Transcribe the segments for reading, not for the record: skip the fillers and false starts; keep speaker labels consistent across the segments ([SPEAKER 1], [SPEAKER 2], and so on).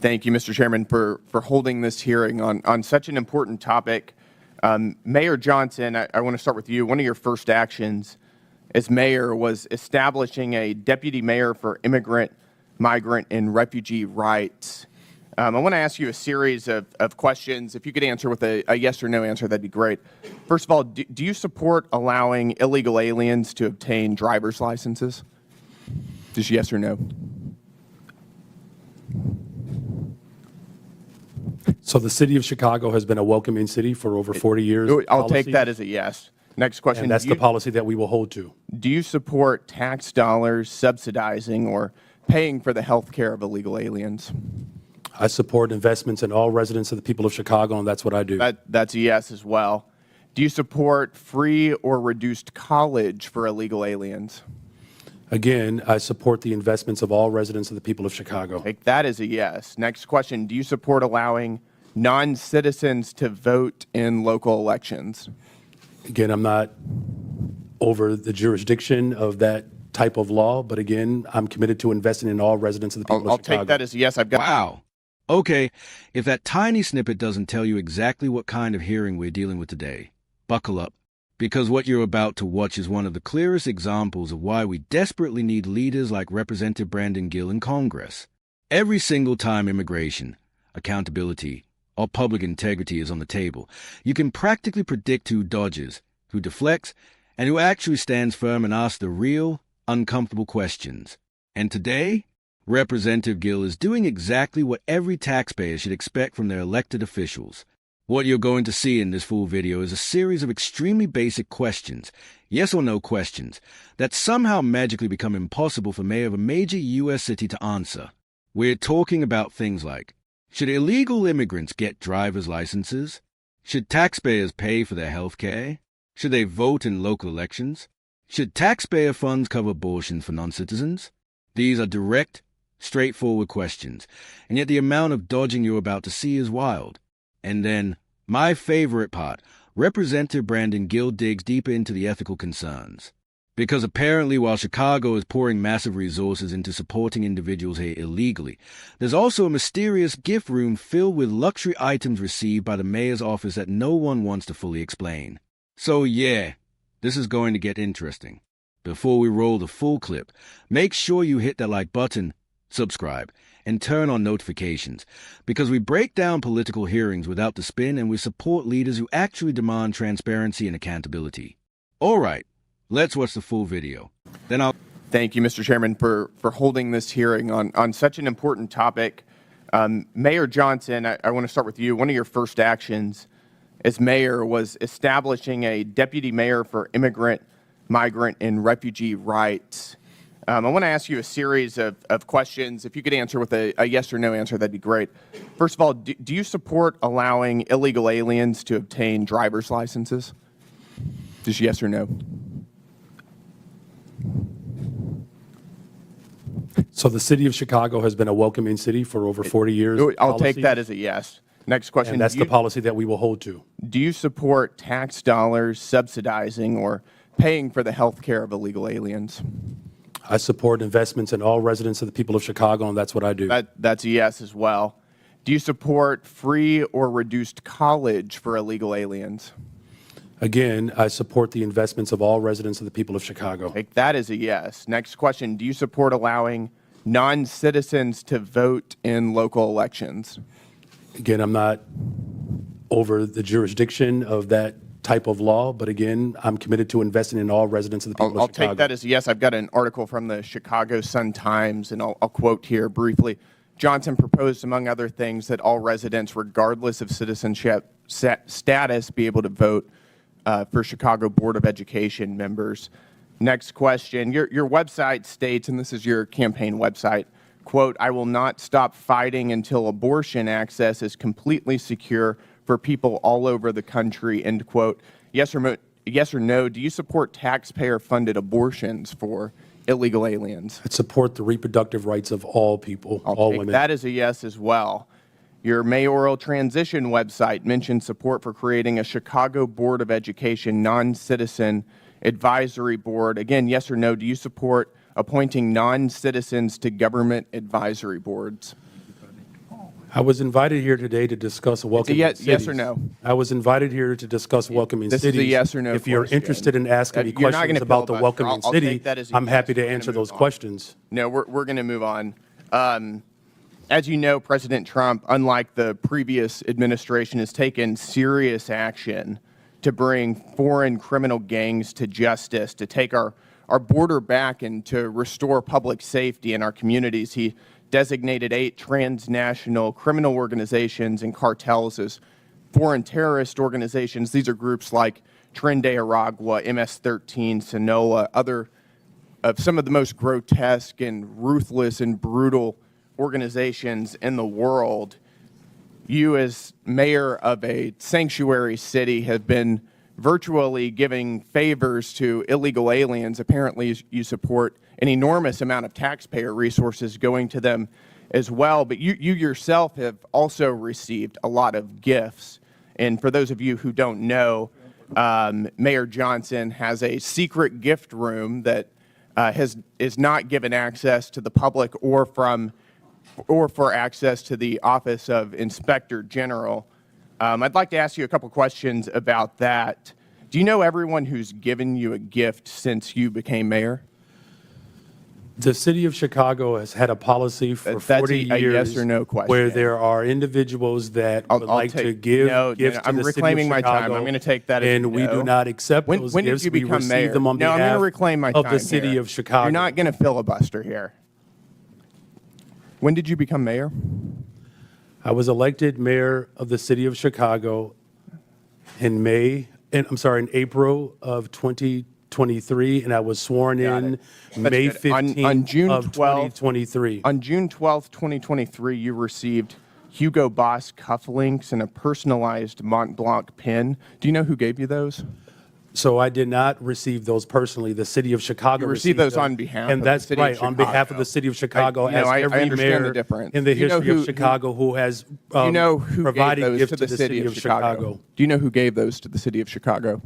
[SPEAKER 1] Thank you, Mr. Chairman, for holding this hearing on such an important topic. Mayor Johnson, I want to start with you. One of your first actions as mayor was establishing a deputy mayor for immigrant, migrant, and refugee rights. I want to ask you a series of questions. If you could answer with a yes or no answer, that'd be great. First of all, do you support allowing illegal aliens to obtain driver's licenses? Just yes or no.
[SPEAKER 2] So the city of Chicago has been a welcoming city for over 40 years.
[SPEAKER 1] I'll take that as a yes. Next question.
[SPEAKER 2] And that's the policy that we will hold to.
[SPEAKER 1] Do you support tax dollars subsidizing or paying for the health care of illegal aliens?
[SPEAKER 2] I support investments in all residents of the people of Chicago, and that's what I do.
[SPEAKER 1] That's a yes as well. Do you support free or reduced college for illegal aliens?
[SPEAKER 2] Again, I support the investments of all residents of the people of Chicago.
[SPEAKER 1] Take that as a yes. Next question. Do you support allowing non-citizens to vote in local elections?
[SPEAKER 2] Again, I'm not over the jurisdiction of that type of law, but again, I'm committed to investing in all residents of the people of Chicago.
[SPEAKER 1] I'll take that as a yes.
[SPEAKER 3] Wow. Okay, if that tiny snippet doesn't tell you exactly what kind of hearing we're dealing with today, buckle up, because what you're about to watch is one of the clearest examples of why we desperately need leaders like Representative Brandon Gill in Congress. Every single time immigration, accountability, or public integrity is on the table, you can practically predict who dodges, who deflects, and who actually stands firm and asks the real, uncomfortable questions. And today, Representative Gill is doing exactly what every taxpayer should expect from their elected officials. What you're going to see in this full video is a series of extremely basic questions, yes or no questions, that somehow magically become impossible for mayor of a major U.S. city to answer. We're talking about things like, should illegal immigrants get driver's licenses? Should taxpayers pay for their health care? Should they vote in local elections? Should taxpayer funds cover abortions for non-citizens? These are direct, straightforward questions, and yet the amount of dodging you're about to see is wild. And then, my favorite part, Representative Brandon Gill digs deeper into the ethical concerns. Because apparently while Chicago is pouring massive resources into supporting individuals here illegally, there's also a mysterious gift room filled with luxury items received by the mayor's office that no one wants to fully explain. So yeah, this is going to get interesting. Before we roll the full clip, make sure you hit that like button, subscribe, and turn on notifications, because we break down political hearings without the spin and we support leaders who actually demand transparency and accountability. All right, let's watch the full video. Then I'll...
[SPEAKER 1] Thank you, Mr. Chairman, for holding this hearing on such an important topic. Mayor Johnson, I want to start with you. One of your first actions as mayor was establishing a deputy mayor for immigrant, migrant, and refugee rights. I want to ask you a series of questions. If you could answer with a yes or no answer, that'd be great. First of all, do you support allowing illegal aliens to obtain driver's licenses? Just yes or no.
[SPEAKER 2] So the city of Chicago has been a welcoming city for over 40 years.
[SPEAKER 1] I'll take that as a yes. Next question.
[SPEAKER 2] And that's the policy that we will hold to.
[SPEAKER 1] Do you support tax dollars subsidizing or paying for the health care of illegal aliens?
[SPEAKER 2] I support investments in all residents of the people of Chicago, and that's what I do.
[SPEAKER 1] That's a yes as well. Do you support free or reduced college for illegal aliens?
[SPEAKER 2] Again, I support the investments of all residents of the people of Chicago.
[SPEAKER 1] Take that as a yes. Next question. Do you support allowing non-citizens to vote in local elections?
[SPEAKER 2] Again, I'm not over the jurisdiction of that type of law, but again, I'm committed to investing in all residents of the people of Chicago.
[SPEAKER 1] I'll take that as a yes. I've got an article from the Chicago Sun-Times, and I'll quote here briefly. Johnson proposed, among other things, that all residents, regardless of citizenship status, be able to vote for Chicago Board of Education members. Next question. Your website states, and this is your campaign website, quote, "I will not stop fighting until abortion access is completely secure for people all over the country," end quote. Yes or no, do you support taxpayer-funded abortions for illegal aliens?
[SPEAKER 2] I support the reproductive rights of all people, all women.
[SPEAKER 1] That is a yes as well. Your mayoral transition website mentions support for creating a Chicago Board of Education non-citizen advisory board. Again, yes or no, do you support appointing non-citizens to government advisory boards?
[SPEAKER 2] I was invited here today to discuss welcoming
[SPEAKER 1] yes
[SPEAKER 2] cities.
[SPEAKER 1] or no?
[SPEAKER 2] I was invited here to discuss welcoming
[SPEAKER 1] This
[SPEAKER 2] cities.
[SPEAKER 1] is a yes or no
[SPEAKER 2] If you're
[SPEAKER 1] question.
[SPEAKER 2] interested in asking me
[SPEAKER 1] You're not
[SPEAKER 2] questions
[SPEAKER 1] gonna
[SPEAKER 2] about the
[SPEAKER 1] filibuster.
[SPEAKER 2] welcoming
[SPEAKER 1] I'll
[SPEAKER 2] city,
[SPEAKER 1] take that as a
[SPEAKER 2] I'm
[SPEAKER 1] yes.
[SPEAKER 2] happy to
[SPEAKER 1] We're gonna
[SPEAKER 2] answer
[SPEAKER 1] move
[SPEAKER 2] those
[SPEAKER 1] on.
[SPEAKER 2] questions.
[SPEAKER 1] No, we're going to move on. As you know, President Trump, unlike the previous administration, has taken serious action to bring foreign criminal gangs to justice, to take our border back and to restore public safety in our communities. He designated 8 transnational criminal organizations and cartels as foreign terrorist organizations. These are groups like Tren de Aragua, MS-13, Sinaloa, other of some of the most grotesque and ruthless and brutal organizations in the world. You, as mayor of a sanctuary city, have been virtually giving favors to illegal aliens. Apparently, you support an enormous amount of taxpayer resources going to them as well. But you yourself have also received a lot of gifts. And for those of you who don't know, Mayor Johnson has a secret gift room that is not given access to the public or for access to the Office of Inspector General. I'd like to ask you a couple questions about that. Do you know everyone who's given you a gift since you became mayor?
[SPEAKER 2] The city of Chicago has had a policy for
[SPEAKER 1] That's
[SPEAKER 2] 40
[SPEAKER 1] a
[SPEAKER 2] years
[SPEAKER 1] yes or no question.
[SPEAKER 2] where there are individuals that would like to give gifts to
[SPEAKER 1] I'm
[SPEAKER 2] the city of
[SPEAKER 1] reclaiming my time.
[SPEAKER 2] Chicago,
[SPEAKER 1] I'm going to take that as a
[SPEAKER 2] and we
[SPEAKER 1] no.
[SPEAKER 2] do not accept
[SPEAKER 1] When
[SPEAKER 2] those
[SPEAKER 1] did
[SPEAKER 2] gifts.
[SPEAKER 1] you
[SPEAKER 2] We
[SPEAKER 1] become
[SPEAKER 2] receive
[SPEAKER 1] mayor?
[SPEAKER 2] them on
[SPEAKER 1] No, I'm going
[SPEAKER 2] behalf
[SPEAKER 1] to reclaim my
[SPEAKER 2] of
[SPEAKER 1] time
[SPEAKER 2] the city
[SPEAKER 1] here.
[SPEAKER 2] of Chicago.
[SPEAKER 1] You're not going to filibuster here. When did you become mayor?
[SPEAKER 2] I was elected mayor of the city of Chicago in April of 2023, and I was sworn in May
[SPEAKER 1] That's good. On
[SPEAKER 2] 15th
[SPEAKER 1] June
[SPEAKER 2] of
[SPEAKER 1] 12th
[SPEAKER 2] 2023.
[SPEAKER 1] On June 12th, 2023, you received Hugo Boss cufflinks and a personalized Mont Blanc pin. Do you know who gave you those?
[SPEAKER 2] So I did not receive those personally. The city of Chicago
[SPEAKER 1] You received those
[SPEAKER 2] them.
[SPEAKER 1] on behalf
[SPEAKER 2] and
[SPEAKER 1] of the
[SPEAKER 2] that's
[SPEAKER 1] city of
[SPEAKER 2] right, on behalf of the city of Chicago,
[SPEAKER 1] I
[SPEAKER 2] every
[SPEAKER 1] understand
[SPEAKER 2] mayor
[SPEAKER 1] the difference.
[SPEAKER 2] in the
[SPEAKER 1] Do you know
[SPEAKER 2] history of
[SPEAKER 1] who-
[SPEAKER 2] Chicago who has
[SPEAKER 1] Do you know who
[SPEAKER 2] provided
[SPEAKER 1] gave those
[SPEAKER 2] gifts
[SPEAKER 1] to the city of
[SPEAKER 2] Chicago.
[SPEAKER 1] Do you know who gave those to the city of Chicago?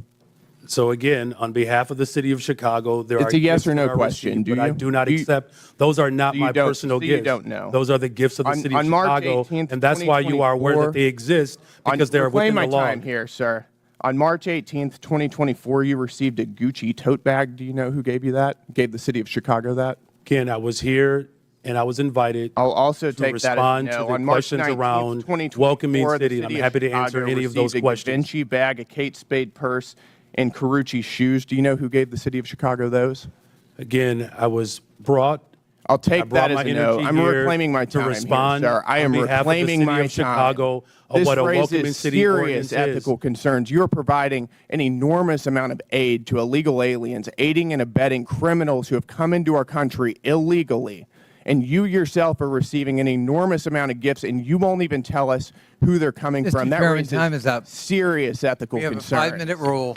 [SPEAKER 2] So again, on behalf of the city of Chicago, there
[SPEAKER 1] It's
[SPEAKER 2] are
[SPEAKER 1] a yes
[SPEAKER 2] gifts
[SPEAKER 1] or no
[SPEAKER 2] that are
[SPEAKER 1] question.
[SPEAKER 2] received,
[SPEAKER 1] Do
[SPEAKER 2] but I
[SPEAKER 1] you?
[SPEAKER 2] do not
[SPEAKER 1] Do you-
[SPEAKER 2] accept. Those are not
[SPEAKER 1] you
[SPEAKER 2] my
[SPEAKER 1] don't-
[SPEAKER 2] personal
[SPEAKER 1] so you
[SPEAKER 2] gifts.
[SPEAKER 1] don't know.
[SPEAKER 2] Those are the gifts of the city of
[SPEAKER 1] On March
[SPEAKER 2] Chicago,
[SPEAKER 1] 18th,
[SPEAKER 2] and that's why you are aware
[SPEAKER 1] 2024
[SPEAKER 2] that they exist because they're
[SPEAKER 1] reclaim
[SPEAKER 2] within
[SPEAKER 1] my
[SPEAKER 2] the law.
[SPEAKER 1] time here, sir. On March 18th, 2024, you received a Gucci tote bag. Do you know who gave you that? Gave the city of Chicago that?
[SPEAKER 2] Ken, I was here and I was invited
[SPEAKER 1] I'll also
[SPEAKER 2] to
[SPEAKER 1] take that as
[SPEAKER 2] respond
[SPEAKER 1] no.
[SPEAKER 2] to the
[SPEAKER 1] On March
[SPEAKER 2] questions
[SPEAKER 1] 19th,
[SPEAKER 2] around
[SPEAKER 1] 2024,
[SPEAKER 2] welcoming
[SPEAKER 1] the
[SPEAKER 2] city. I'm
[SPEAKER 1] city of
[SPEAKER 2] happy to answer
[SPEAKER 1] Chicago
[SPEAKER 2] any of those
[SPEAKER 1] received
[SPEAKER 2] questions.
[SPEAKER 1] A Givenchy bag, a Kate Spade purse, and Carucci shoes. Do you know who gave the city of Chicago those?
[SPEAKER 2] Again, I was brought.
[SPEAKER 1] I'll
[SPEAKER 2] I
[SPEAKER 1] take
[SPEAKER 2] brought
[SPEAKER 1] that
[SPEAKER 2] my
[SPEAKER 1] as a no.
[SPEAKER 2] energy
[SPEAKER 1] I'm
[SPEAKER 2] here
[SPEAKER 1] reclaiming my
[SPEAKER 2] to
[SPEAKER 1] time
[SPEAKER 2] respond
[SPEAKER 1] here, sir. I am
[SPEAKER 2] on behalf of the
[SPEAKER 1] reclaiming
[SPEAKER 2] city
[SPEAKER 1] my
[SPEAKER 2] of Chicago of
[SPEAKER 1] This
[SPEAKER 2] what a
[SPEAKER 1] raises
[SPEAKER 2] welcoming city
[SPEAKER 1] serious
[SPEAKER 2] ordinance
[SPEAKER 1] ethical
[SPEAKER 2] is.
[SPEAKER 1] concerns. You're providing an enormous amount of aid to illegal aliens, aiding and abetting criminals who have come into our country illegally. And you yourself are receiving an enormous amount of gifts, and you won't even tell us who they're coming
[SPEAKER 4] Mr.
[SPEAKER 1] from. That
[SPEAKER 4] Chairman,
[SPEAKER 1] raises
[SPEAKER 4] time is up.
[SPEAKER 1] serious ethical
[SPEAKER 4] We have
[SPEAKER 1] concerns.
[SPEAKER 4] a 5-minute rule.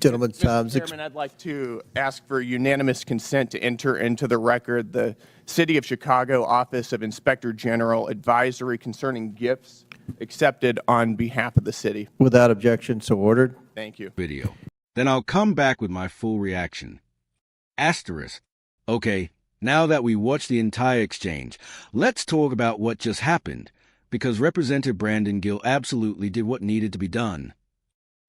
[SPEAKER 5] Gentleman's
[SPEAKER 1] Mr.
[SPEAKER 5] time's
[SPEAKER 1] Chairman, I'd like to ask for unanimous consent to enter into the record the City of Chicago Office of Inspector General advisory concerning gifts accepted on behalf of the city.
[SPEAKER 5] without objection, so ordered.
[SPEAKER 1] Thank you.
[SPEAKER 3] Video. Then I'll come back with my full reaction. Asterisk. Okay, now that we watched the entire exchange, let's talk about what just happened, because Representative Brandon Gill absolutely did what needed to be done.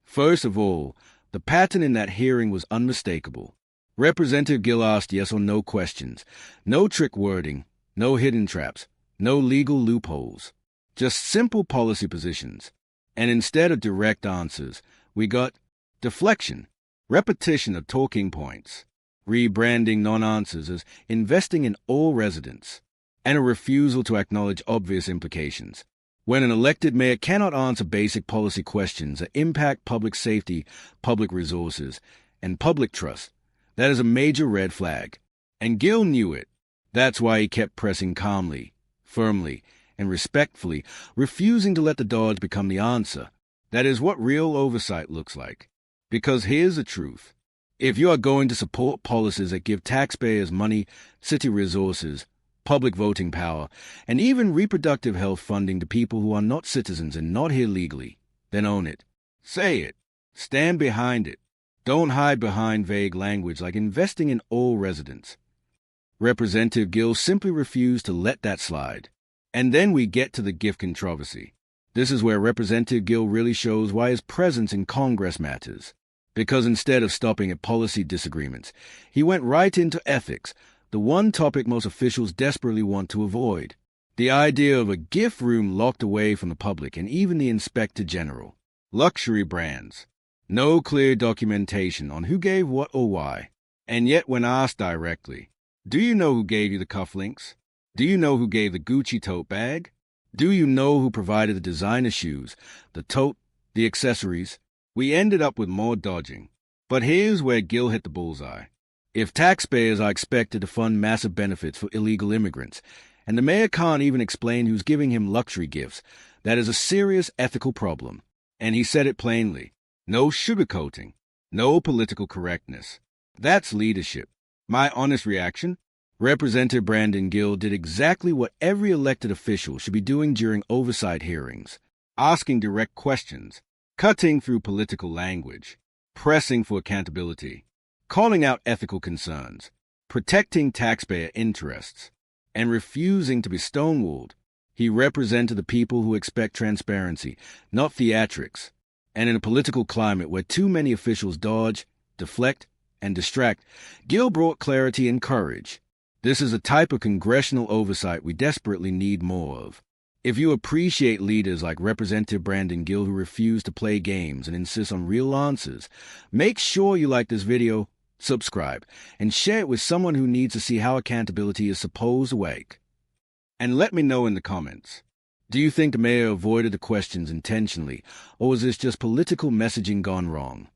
[SPEAKER 3] First of all, the pattern in that hearing was unmistakable. Representative Gill asked yes or no questions. No trick wording, no hidden traps, no legal loopholes. Just simple policy positions. And instead of direct answers, we got deflection, repetition of talking points, rebranding non-answers as investing in all residents, and a refusal to acknowledge obvious implications. When an elected mayor cannot answer basic policy questions that impact public safety, public resources, and public trust, that is a major red flag. And Gill knew it. That's why he kept pressing calmly, firmly, and respectfully, refusing to let the dodge become the answer. That is what real oversight looks like. Because here's the truth. If you are going to support policies that give taxpayers money, city resources, public voting power, and even reproductive health funding to people who are not citizens and not here legally, then own it. Say it. Stand behind it. Don't hide behind vague language like investing in all residents. Representative Gill simply refused to let that slide. And then we get to the gift controversy. This is where Representative Gill really shows why his presence in Congress matters. Because instead of stopping at policy disagreements, he went right into ethics, the one topic most officials desperately want to avoid. The idea of a gift room locked away from the public and even the Inspector General. Luxury brands. No clear documentation on who gave what or why. And yet when asked directly, do you know who gave you the cufflinks? Do you know who gave the Gucci tote bag? Do you know who provided the designer shoes, the tote, the accessories? We ended up with more dodging. But here's where Gill hit the bullseye. If taxpayers are expected to fund massive benefits for illegal immigrants, and the mayor can't even explain who's giving him luxury gifts, that is a serious ethical problem. And he said it plainly. No sugarcoating. No political correctness. That's leadership. My honest reaction? Representative Brandon Gill did exactly what every elected official should be doing during oversight hearings. Asking direct questions. Cutting through political language. Pressing for accountability. Calling out ethical concerns. Protecting taxpayer interests. And refusing to be stonewalled. He represented the people who expect transparency, not theatrics. And in a political climate where too many officials dodge, deflect, and distract, Gill brought clarity and courage. This is a type of congressional oversight we desperately need more of. If you appreciate leaders like Representative Brandon Gill who refuse to play games and insist on real answers, make sure you like this video, subscribe, and share it with someone who needs to see how accountability is supposed to work. And let me know in the comments. Do you think the mayor avoided the questions intentionally, or was this just political messaging gone wrong?